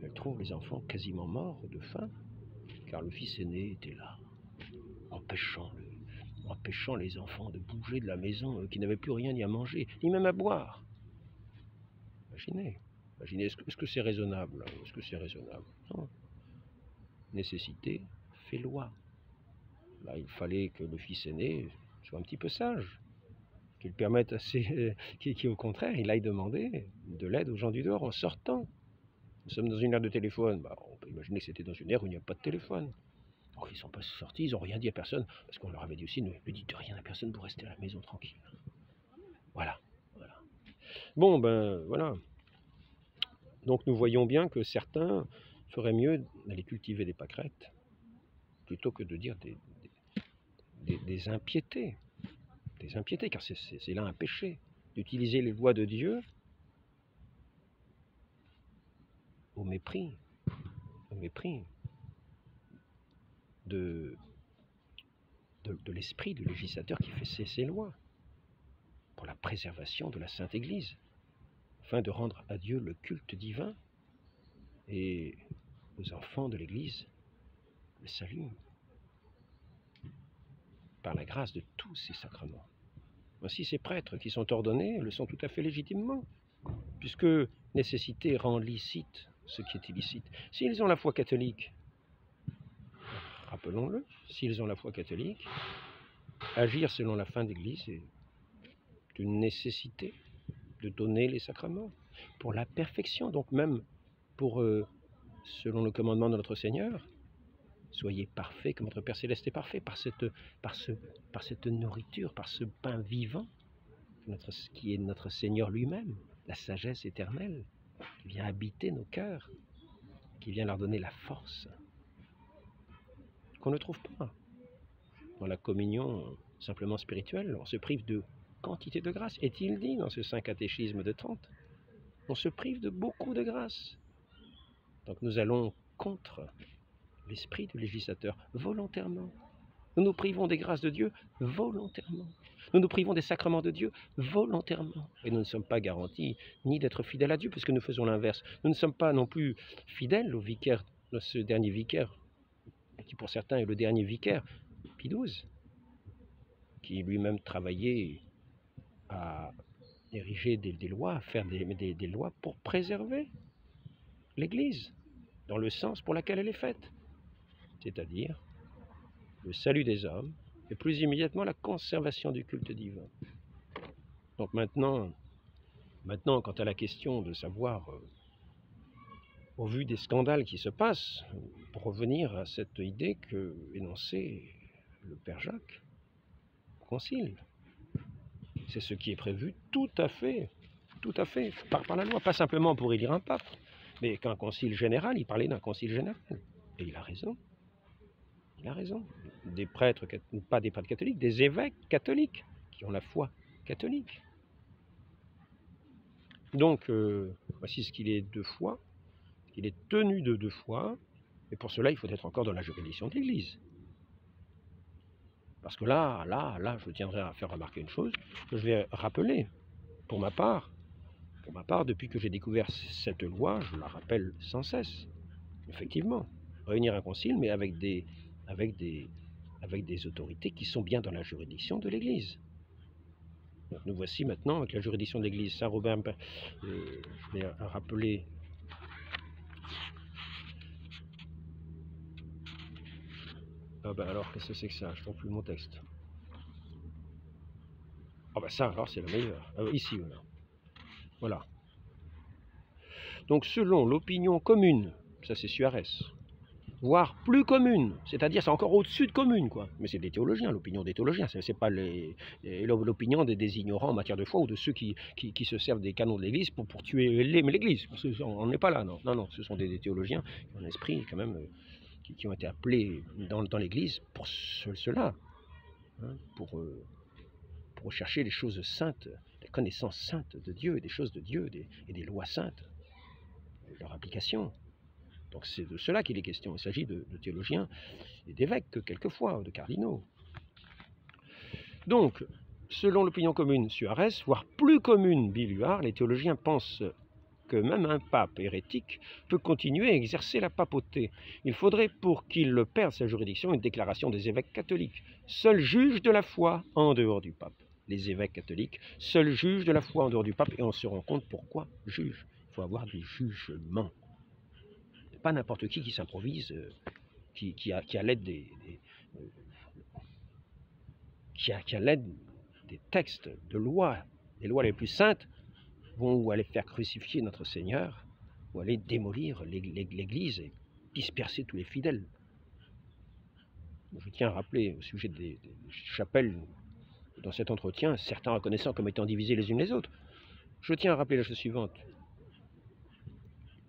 elle trouve les enfants quasiment morts de faim, car le fils aîné était là, empêchant les enfants de bouger de la maison, qui n'avaient plus rien ni à manger, ni même à boire. Imaginez, est-ce que c'est raisonnable? Est-ce que c'est raisonnable? Non. Nécessité fait loi. Là, il fallait que le fils aîné soit un petit peu sage, qu'il permette qui au contraire, il aille demander de l'aide aux gens du dehors en sortant. Nous sommes dans une ère de téléphone, on peut imaginer que c'était dans une ère où il n'y a pas de téléphone. Donc ils ne sont pas sortis, ils n'ont rien dit à personne, parce qu'on leur avait dit aussi, ne dites rien à personne pour rester à la maison tranquille. Voilà. Bon, voilà. Donc nous voyons bien que certains feraient mieux d'aller cultiver des pâquerettes, plutôt que de dire des impiétés. Des impiétés, car c'est là un péché, d'utiliser les lois de Dieu au mépris de l'esprit du législateur qui fait ces lois, pour la préservation de la Sainte Église, afin de rendre à Dieu le culte divin et aux enfants de l'Église le salut, par la grâce de tous ces sacrements. Ainsi, ces prêtres qui sont ordonnés le sont tout à fait légitimement, puisque nécessité rend licite ce qui est illicite. S'ils ont la foi catholique, rappelons-le, s'ils ont la foi catholique, agir selon la fin d'Église est une nécessité de donner les sacrements pour la perfection, donc même pour, selon le commandement de notre Seigneur, soyez parfaits comme votre Père Céleste est parfait, par cette nourriture, par ce pain vivant, qui est notre Seigneur lui-même, la sagesse éternelle, qui vient habiter nos cœurs, qui vient leur donner la force, qu'on ne trouve pas dans la communion simplement spirituelle. On se prive de quantité de grâce. Est-il dit dans ce Saint Catéchisme de Trente? On se prive de beaucoup de grâce. Donc nous allons contre l'esprit du législateur, volontairement. Nous nous privons des grâces de Dieu volontairement. Nous nous privons des sacrements de Dieu volontairement. Et nous ne sommes pas garantis ni d'être fidèles à Dieu, puisque nous faisons l'inverse. Nous ne sommes pas non plus fidèles au vicaire, de ce dernier vicaire, qui pour certains est le dernier vicaire, Pie XII, qui lui-même travaillait à ériger des lois, à faire des lois pour préserver l'Église, dans le sens pour lequel elle est faite, c'est-à-dire le salut des hommes, et plus immédiatement la conservation du culte divin. Donc maintenant quant à la question de savoir, au vu des scandales qui se passent, pour revenir à cette idée que énonçait le Père Jacques, au Concile, c'est ce qui est prévu tout à fait, par la loi, pas simplement pour élire un pape, mais qu'un concile général, il parlait d'un concile général, et il a raison. Il a raison. Des prêtres, pas des prêtres catholiques, des évêques catholiques, qui ont la foi catholique. Donc, voici ce qu'il est deux fois. Il est tenu de deux fois, et pour cela, il faut être encore dans la juridiction de l'Église. Parce que là, je tiendrai à faire remarquer une chose, que je vais rappeler, pour ma part, depuis que j'ai découvert cette loi, je la rappelle sans cesse. Effectivement, réunir un concile, mais avec des autorités qui sont bien dans la juridiction de l'Église. Donc nous voici maintenant avec la juridiction de l'Église. Saint Robert, je vais rappeler. Ah ben alors, qu'est-ce que c'est que ça? Je ne trouve plus mon texte. Ah ben ça alors, c'est la meilleure. Ici, voilà. Voilà. Donc selon l'opinion commune, ça c'est Suarez, voire plus commune, c'est-à-dire c'est encore au-dessus de commune, quoi. Mais c'est des théologiens, l'opinion des théologiens, c'est pas l'opinion des ignorants en matière de foi ou de ceux qui se servent des canons de l'Église pour tuer l'Église. On n'est pas là, non. Non, ce sont des théologiens qui ont un esprit quand même, qui ont été appelés dans l'Église pour cela, hein, pour rechercher les choses saintes, les connaissances saintes de Dieu, des choses de Dieu et des lois saintes, leur application. Donc c'est de cela qu'il est question. Il s'agit de théologiens et d'évêques, quelquefois, de cardinaux. Donc, selon l'opinion commune Suarez, voire plus commune Biluard, les théologiens pensent que même un pape hérétique peut continuer à exercer la papauté. Il faudrait, pour qu'il perde sa juridiction, une déclaration des évêques catholiques, seuls juges de la foi en dehors du pape. Les évêques catholiques, seuls juges de la foi en dehors du pape, et on se rend compte pourquoi juge. Il faut avoir du jugement. Pas n'importe qui s'improvise, qui a l'aide des textes de lois, des lois les plus saintes, vont aller faire crucifier notre Seigneur, ou aller démolir l'Église et disperser tous les fidèles. Je tiens à rappeler au sujet des chapelles, dans cet entretien, certains reconnaissant comme étant divisées les unes les autres, je tiens à rappeler la chose suivante.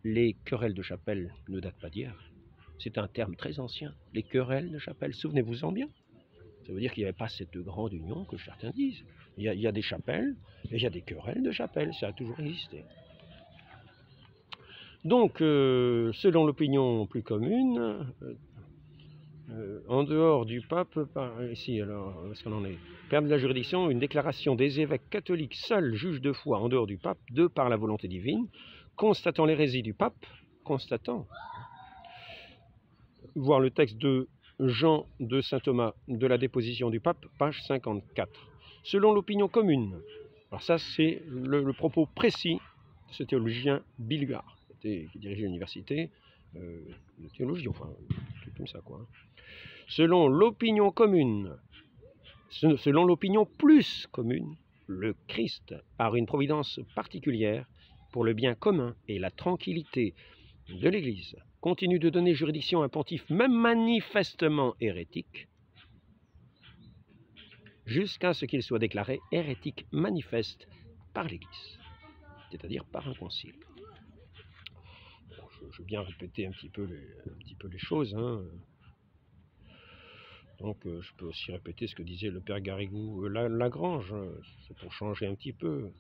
Les querelles de chapelle ne datent pas d'hier. C'est un terme très ancien. Les querelles de chapelle, souvenez-vous-en bien. Ça veut dire qu'il n'y avait pas cette grande union que certains disent. Il y a des chapelles et il y a des querelles de chapelle. Ça a toujours existé. Donc, selon l'opinion plus commune, en dehors du pape, ici, alors, où est-ce qu'on en est? Perdre la juridiction, une déclaration des évêques catholiques, seuls juges de foi en dehors du pape, de par la volonté divine, constatant l'hérésie du pape, voir le texte de Jean de saint Thomas de la déposition du pape, page 54. Selon l'opinion commune, alors ça c'est le propos précis de ce théologien Biluard, qui dirigeait l'université de théologie, enfin, tout comme ça quoi. Selon l'opinion commune, selon l'opinion plus commune, le Christ, par une providence particulière, pour le bien commun et la tranquillité de l'Église, continue de donner juridiction à un pontife même manifestement hérétique, jusqu'à ce qu'il soit déclaré hérétique manifeste par l'Église, c'est-à-dire par un concile. Bon, je vais bien répéter un petit peu les choses, hein. Donc je peux aussi répéter ce que disait le père Garrigou Lagrange, c'est pour changer un petit peu.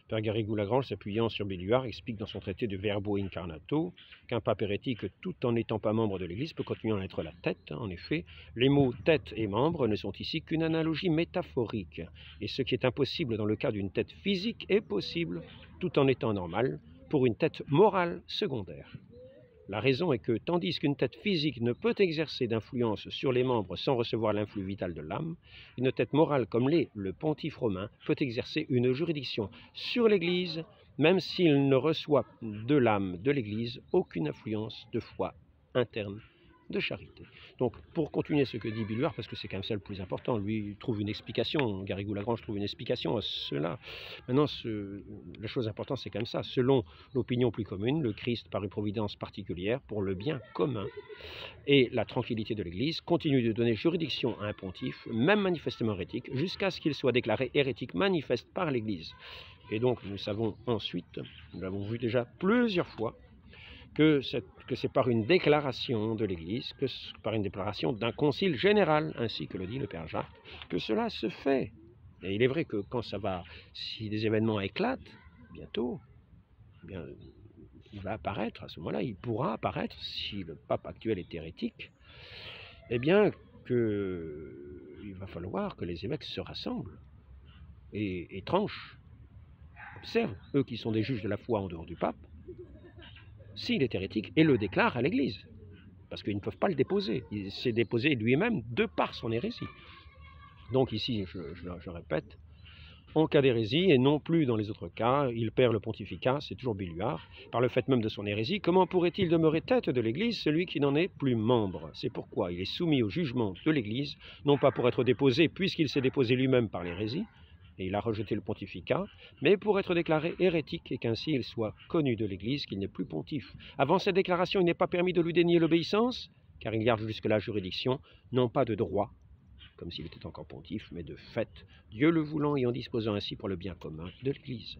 Père Garrigou-Lagrange, s'appuyant sur Béluard, explique dans son traité de Verbo Incarnato qu'un pape hérétique, tout en n'étant pas membre de l'Église, peut continuer à être la tête. En effet, les mots tête et membre ne sont ici qu'une analogie métaphorique. Et ce qui est impossible dans le cas d'une tête physique est possible, tout en étant normal, pour une tête morale secondaire. La raison est que, tandis qu'une tête physique ne peut exercer d'influence sur les membres sans recevoir l'influx vital de l'âme, une tête morale comme l'est le pontife romain peut exercer une juridiction sur l'Église, même s'il ne reçoit de l'âme de l'Église aucune influence de foi interne, de charité. Donc, pour continuer ce que dit Béluard, parce que c'est quand même ça le plus important, lui trouve une explication, Garrigou-Lagrange trouve une explication à cela. Maintenant, la chose importante, c'est quand même ça. Selon l'opinion plus commune, le Christ, par une providence particulière, pour le bien commun et la tranquillité de l'Église, continue de donner juridiction à un pontife, même manifestement hérétique, jusqu'à ce qu'il soit déclaré hérétique manifeste par l'Église. Et donc, nous savons ensuite, nous l'avons vu déjà plusieurs fois, que c'est par une déclaration de l'Église, que par une déclaration d'un concile général, ainsi que le dit le Père Jacques, que cela se fait. Et il est vrai que quand ça va, si des événements éclatent, bientôt, eh bien, il va apparaître, à ce moment-là, il pourra apparaître, si le pape actuel est hérétique, eh bien, il va falloir que les évêques se rassemblent et tranchent, observent, eux qui sont des juges de la foi en dehors du pape, s'il est hérétique, et le déclare à l'Église. Parce qu'ils ne peuvent pas le déposer. Il s'est déposé lui-même de par son hérésie. Donc ici, je répète, en cas d'hérésie, et non plus dans les autres cas, il perd le pontificat, c'est toujours Béluard, par le fait même de son hérésie. Comment pourrait-il demeurer tête de l'Église, celui qui n'en est plus membre? C'est pourquoi il est soumis au jugement de l'Église, non pas pour être déposé, puisqu'il s'est déposé lui-même par l'hérésie, et il a rejeté le pontificat, mais pour être déclaré hérétique et qu'ainsi il soit connu de l'Église qu'il n'est plus pontife. Avant cette déclaration, il n'est pas permis de lui dénier l'obéissance, car il garde jusque-là juridiction, non pas de droit, comme s'il était encore pontife, mais de fait, Dieu le voulant et en disposant ainsi pour le bien commun de l'Église.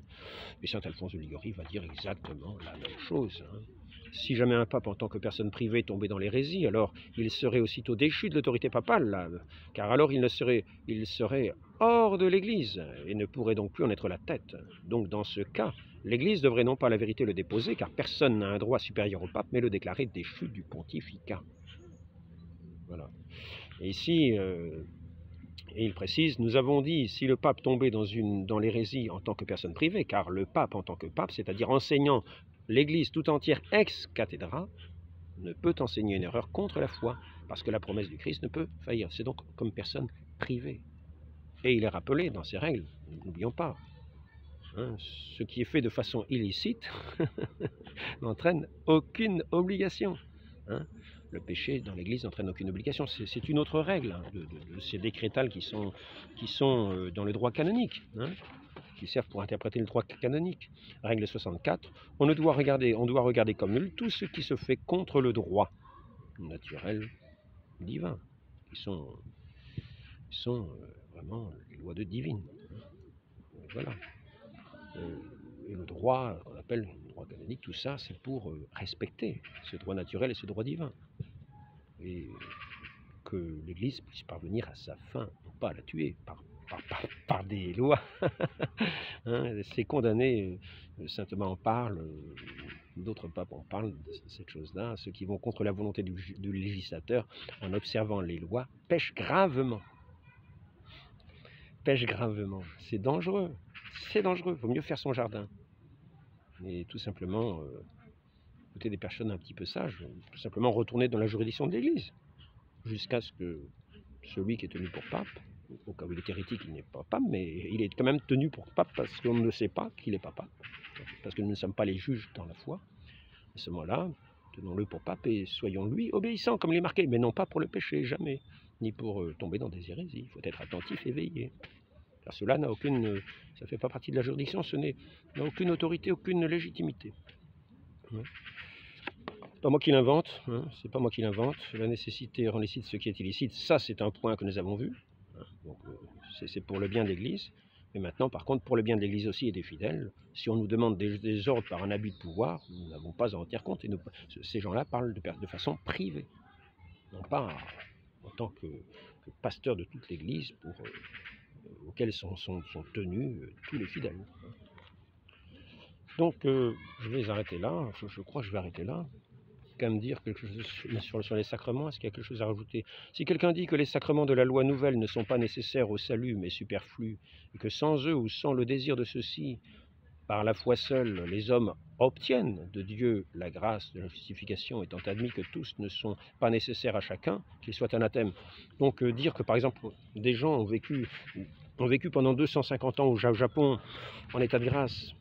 Et saint Alphonse de Liguori va dire exactement la même chose. Si jamais un pape en tant que personne privée tombait dans l'hérésie, alors il serait aussitôt déchu de l'autorité papale, là, car alors il serait hors de l'Église et ne pourrait donc plus en être la tête. Donc dans ce cas, l'Église devrait non pas la vérité le déposer, car personne n'a un droit supérieur au pape, mais le déclarer déchu du pontificat. Voilà. Et ici, et il précise, nous avons dit, si le pape tombait dans l'hérésie en tant que personne privée, car le pape en tant que pape, c'est-à-dire enseignant l'Église tout entière ex cathedra, ne peut enseigner une erreur contre la foi, parce que la promesse du Christ ne peut faillir. C'est donc comme personne privée. Et il est rappelé dans ces règles, n'oublions pas, ce qui est fait de façon illicite n'entraîne aucune obligation. Le péché dans l'Église n'entraîne aucune obligation. C'est une autre règle de ces décrétales qui sont dans le droit canonique, qui servent pour interpréter le droit canonique. Règle 64, on doit regarder comme nul tout ce qui se fait contre le droit naturel divin, qui sont vraiment les lois de divine. Voilà. Et le droit, qu'on appelle le droit canonique, tout ça, c'est pour respecter ce droit naturel et ce droit divin. Et que l'Église puisse parvenir à sa fin, non pas à la tuer par des lois. C'est condamné, saint Thomas en parle, d'autres papes en parlent de cette chose-là. Ceux qui vont contre la volonté du législateur en observant les lois pêchent gravement. Pêchent gravement. C'est dangereux. C'est dangereux. Il vaut mieux faire son jardin. Et tout simplement, écouter des personnes un petit peu sages, tout simplement retourner dans la juridiction de l'Église, jusqu'à ce que celui qui est tenu pour pape, au cas où il est hérétique, il n'est pas pape, mais il est quand même tenu pour pape parce qu'on ne sait pas qu'il n'est pas pape, parce que nous ne sommes pas les juges dans la foi. À ce moment-là, tenons-le pour pape et soyons-lui obéissants, comme il est marqué, mais non pas pour le péché, jamais, ni pour tomber dans des hérésies. Il faut être attentif et veiller. Car cela ça ne fait pas partie de la juridiction, n'a aucune autorité, aucune légitimité. Pas moi qui l'invente, c'est pas moi qui l'invente. La nécessité rend licite ce qui est illicite, ça c'est un point que nous avons vu. Donc c'est pour le bien de l'Église. Mais maintenant, par contre, pour le bien de l'Église aussi et des fidèles, si on nous demande des ordres par un abus de pouvoir, nous n'avons pas à en tenir compte. Et ces gens-là parlent de façon privée, non pas en tant que pasteur de toute l'Église auxquels sont tenus tous les fidèles. Donc, je vais arrêter là. Je crois que je vais arrêter là. Qu'à me dire quelque chose sur les sacrements, est-ce qu'il y a quelque chose à rajouter? Si quelqu'un dit que les sacrements de la loi nouvelle ne sont pas nécessaires au salut, mais superflus, et que sans eux ou sans le désir de ceux-ci, par la foi seule, les hommes obtiennent de Dieu la grâce de la justification, étant admis que tous ne sont pas nécessaires à chacun, qu'ils soient anathèmes. Donc dire que par exemple des gens ont vécu pendant 250 ans au Japon en état de grâce,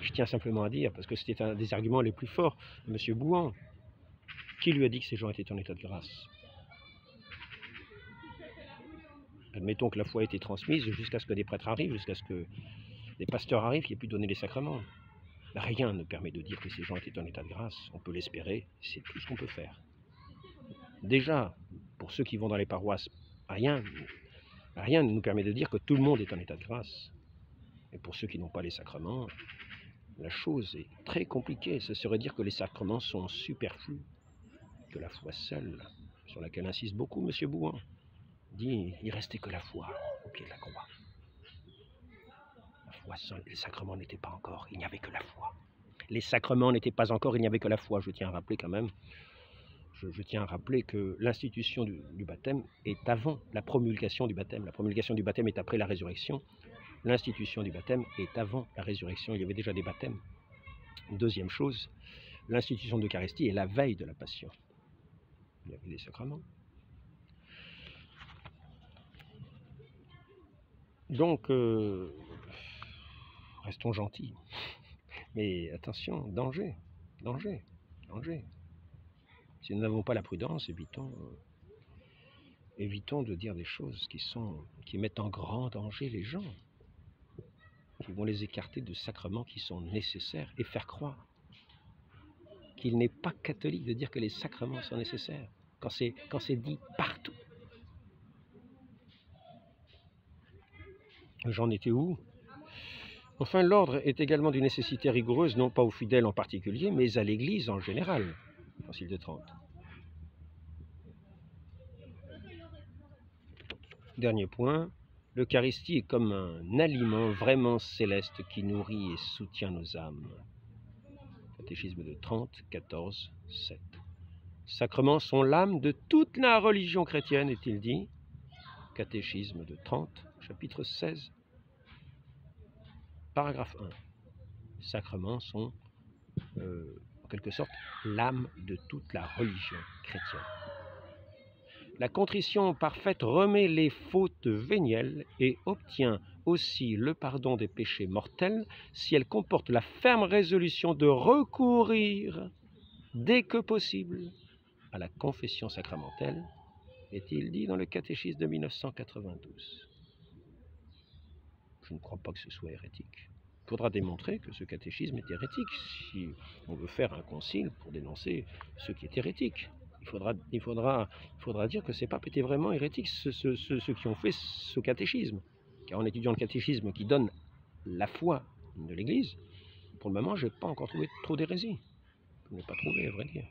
je tiens simplement à dire, parce que c'était un des arguments les plus forts de M. Bouhan, qui lui a dit que ces gens étaient en état de grâce? Admettons que la foi ait été transmise jusqu'à ce que des prêtres arrivent, jusqu'à ce que les pasteurs arrivent qui aient pu donner les sacrements. Rien ne permet de dire que ces gens étaient en état de grâce. On peut l'espérer, c'est tout ce qu'on peut faire. Déjà, pour ceux qui vont dans les paroisses, rien ne nous permet de dire que tout le monde est en état de grâce. Et pour ceux qui n'ont pas les sacrements, la chose est très compliquée. Ce serait dire que les sacrements sont superflus, que la foi seule, sur laquelle insiste beaucoup M. Bouhan, dit il restait que la foi au pied de la croix. La foi seule, les sacrements n'étaient pas encore, il n'y avait que la foi. Les sacrements n'étaient pas encore, il n'y avait que la foi. Je tiens à rappeler quand même, je tiens à rappeler que l'institution du baptême est avant la promulgation du baptême. La promulgation du baptême est après la résurrection. L'institution du baptême est avant la résurrection. Il y avait déjà des baptêmes. Deuxième chose, l'institution de l'Eucharistie est la veille de la Passion. Il y avait les sacrements. Donc, restons gentils. Mais attention, danger, danger, danger. Si nous n'avons pas la prudence, évitons de dire des choses qui mettent en grand danger les gens, qui vont les écarter de sacrements qui sont nécessaires et faire croire qu'il n'est pas catholique de dire que les sacrements sont nécessaires, quand c'est dit partout. J'en étais où? Enfin, l'ordre est également d'une nécessité rigoureuse, non pas aux fidèles en particulier, mais à l'Église en général. Concile de Trente. Dernier point, l'Eucharistie est comme un aliment vraiment céleste qui nourrit et soutient nos âmes. Catéchisme de Trente, 14, 7. Sacrements sont l'âme de toute la religion chrétienne, est-il dit? Catéchisme de Trente, chapitre 16, paragraphe 1. Sacrements sont, en quelque sorte, l'âme de toute la religion chrétienne. La contrition parfaite remet les fautes vénielles et obtient aussi le pardon des péchés mortels si elle comporte la ferme résolution de recourir, dès que possible, à la confession sacramentelle, est-il dit dans le catéchisme de 1992. Je ne crois pas que ce soit hérétique. Il faudra démontrer que ce catéchisme est hérétique si on veut faire un concile pour dénoncer ce qui est hérétique. Il faudra dire que ces papes étaient vraiment hérétiques, ceux qui ont fait ce catéchisme. Car en étudiant le catéchisme qui donne la foi de l'Église, pour le moment, je n'ai pas encore trouvé trop d'hérésie. Je n'ai pas trouvé, à vrai dire.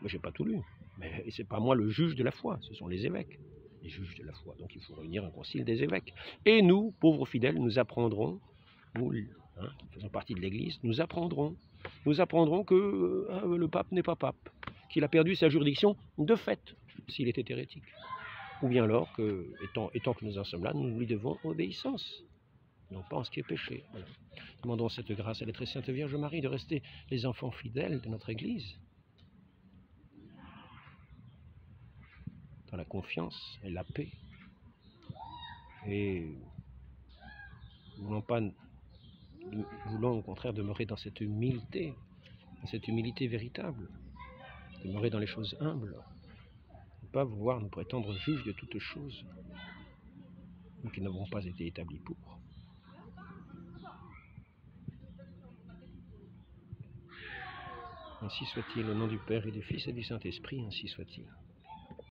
Mais je n'ai pas tout lu. Mais ce n'est pas moi le juge de la foi, ce sont les évêques, les juges de la foi. Donc il faut réunir un concile des évêques. Et nous, pauvres fidèles, nous apprendrons, nous, qui faisons partie de l'Église, nous apprendrons que le pape n'est pas pape, qu'il a perdu sa juridiction de fait, s'il était hérétique. Ou bien alors que, étant que nous en sommes là, nous lui devons obéissance, non pas en ce qui est péché. Voilà. Demandons cette grâce à la très sainte Vierge Marie de rester les enfants fidèles de notre Église, dans la confiance et la paix. Et voulons au contraire demeurer dans cette humilité véritable, demeurer dans les choses humbles, ne pas vouloir nous prétendre juges de toutes choses, nous qui n'avons pas été établis pour. Ainsi soit-il, au nom du Père et du Fils et du Saint-Esprit, ainsi soit-il.